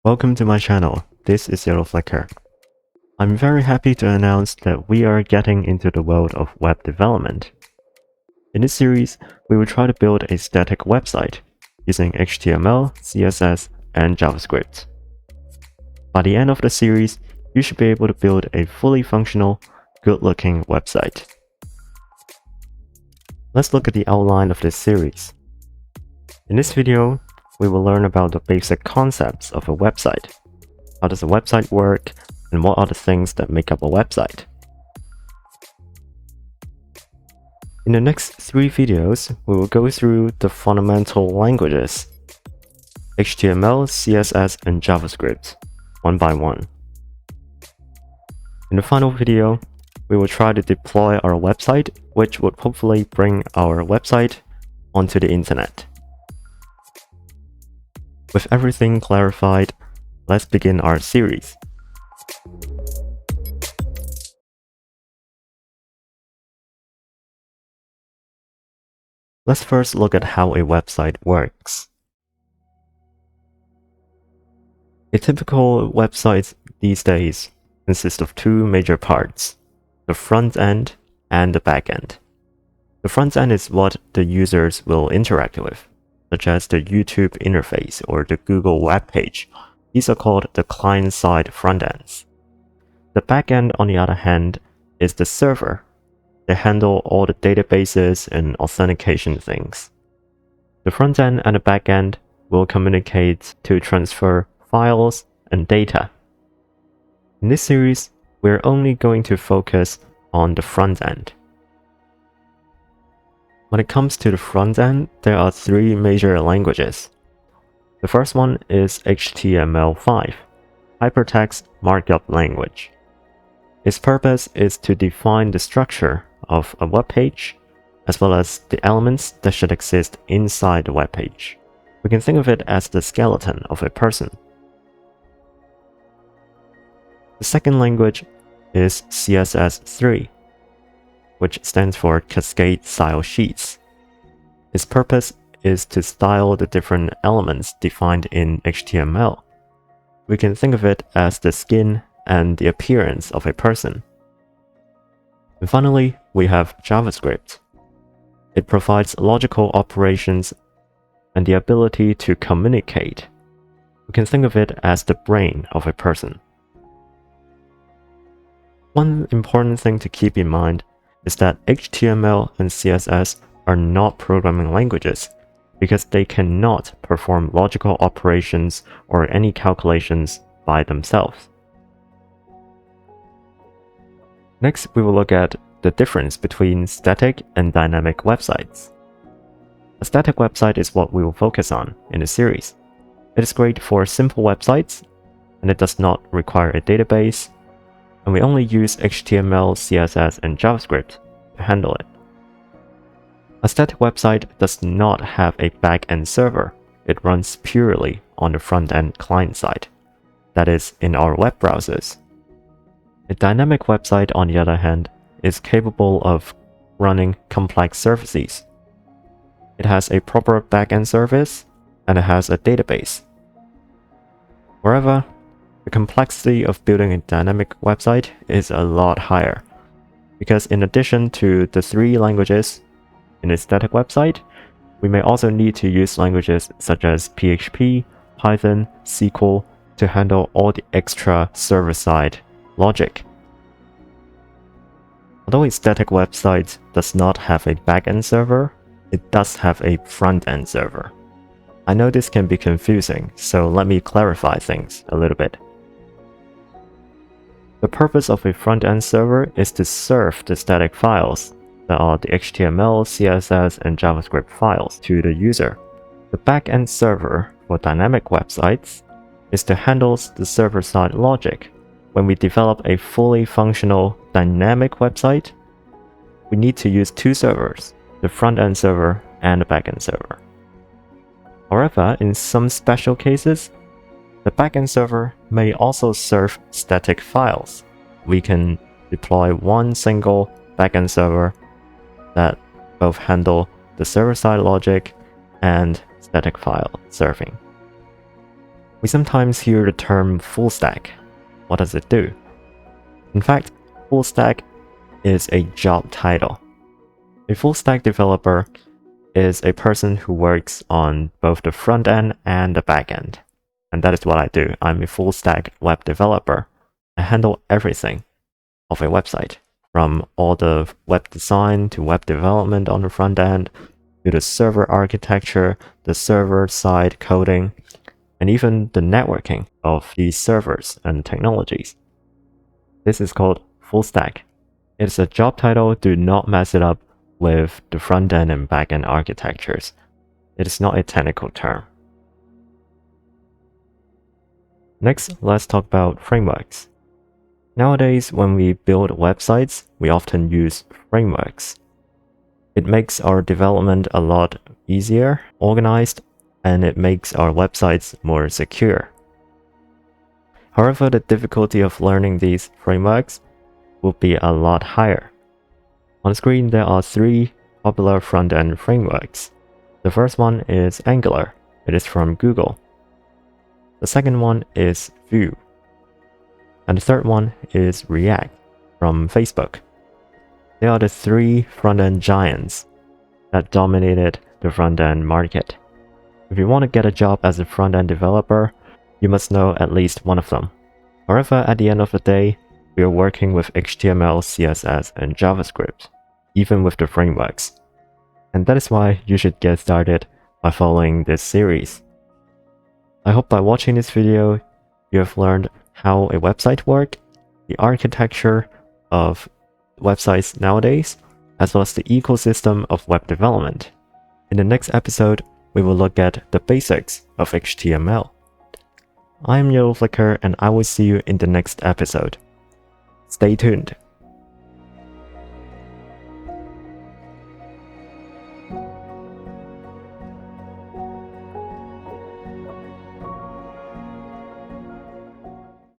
Welcome to my channel. This is Yellow Flicker. I'm very happy to announce that we are getting into the world of web development. In this series, we will try to build a static website using HTML, CSS, and JavaScript. By the end of the series, you should be able to build a fully functional, good-looking website. Let's look at the outline of this series. In this video, we will learn about the basic concepts of a website. How does a website work, and what are the things that make up a website? In the next 3 videos, we will go through the fundamental languages, HTML, CSS, and JavaScript, one by one. In the final video, we will try to deploy our website, which would hopefully bring our website onto the internet. With everything clarified, let's begin our series. Let's first look at how a website works. A typical website these days consists of 2 major parts, the front end and the back end. The front end is what the users will interact with, such as the YouTube interface or the Google web page. These are called the client-side front ends. The back end, on the other hand, is the server. They handle all the databases and authentication things. The front end and the back end will communicate to transfer files and data. In this series, we're only going to focus on the front end. When it comes to the front end, there are 3 major languages. The first one is HTML5, Hypertext Markup Language. Its purpose is to define the structure of a web page, as well as the elements that should exist inside the web page. We can think of it as the skeleton of a person. The second language is CSS3, which stands for Cascade Style Sheets. Its purpose is to style the different elements defined in HTML. We can think of it as the skin and the appearance of a person. And finally, we have JavaScript. It provides logical operations and the ability to communicate. We can think of it as the brain of a person. One important thing to keep in mind is that HTML and CSS are not programming languages because they cannot perform logical operations or any calculations by themselves. Next, we will look at the difference between static and dynamic websites. A static website is what we will focus on in the series. It is great for simple websites, and it does not require a database, and we only use HTML, CSS, and JavaScript to handle it. A static website does not have a back-end server. It runs purely on the front-end client side, that is, in our web browsers. A dynamic website, on the other hand, is capable of running complex services. It has a proper back-end service, and it has a database. However, the complexity of building a dynamic website is a lot higher, because in addition to the 3 languages in a static website, we may also need to use languages such as PHP, Python, SQL to handle all the extra server-side logic. Although a static website does not have a back-end server, it does have a front-end server. I know this can be confusing, so let me clarify things a little bit. The purpose of a front-end server is to serve the static files, that are the HTML, CSS, and JavaScript files, to the user. The back-end server for dynamic websites is to handle the server-side logic. When we develop a fully functional dynamic website, we need to use 2 servers, the front-end server and the back-end server. However, in some special cases, the backend server may also serve static files. We can deploy one single backend server that both handle the server-side logic and static file serving. We sometimes hear the term full stack. What does it do? In fact, full stack is a job title. A full stack developer is a person who works on both the front end and the back end. And that is what I do. I'm a full stack web developer. I handle everything of a website, from all the web design to web development on the front end, to the server architecture, the server side coding, and even the networking of these servers and technologies. This is called full stack. It's a job title. Do not mess it up with the front end and back end architectures. It is not a technical term. Next, let's talk about frameworks. Nowadays, when we build websites, we often use frameworks. It makes our development a lot easier, organized, and it makes our websites more secure. However, the difficulty of learning these frameworks will be a lot higher. On screen, there are 3 popular front-end frameworks. The first one is Angular. It is from Google. The second one is Vue. And the third one is React from Facebook. They are the 3 front-end giants that dominated the front-end market. If you want to get a job as a front-end developer, you must know at least one of them. However, at the end of the day, we are working with HTML, CSS, and JavaScript, even with the frameworks. And that is why you should get started by following this series. I hope by watching this video, you have learned how a website works, the architecture of websites nowadays, as well as the ecosystem of web development. In the next episode, we will look at the basics of HTML. I am YellowFlicker, and I will see you in the next episode. Stay tuned.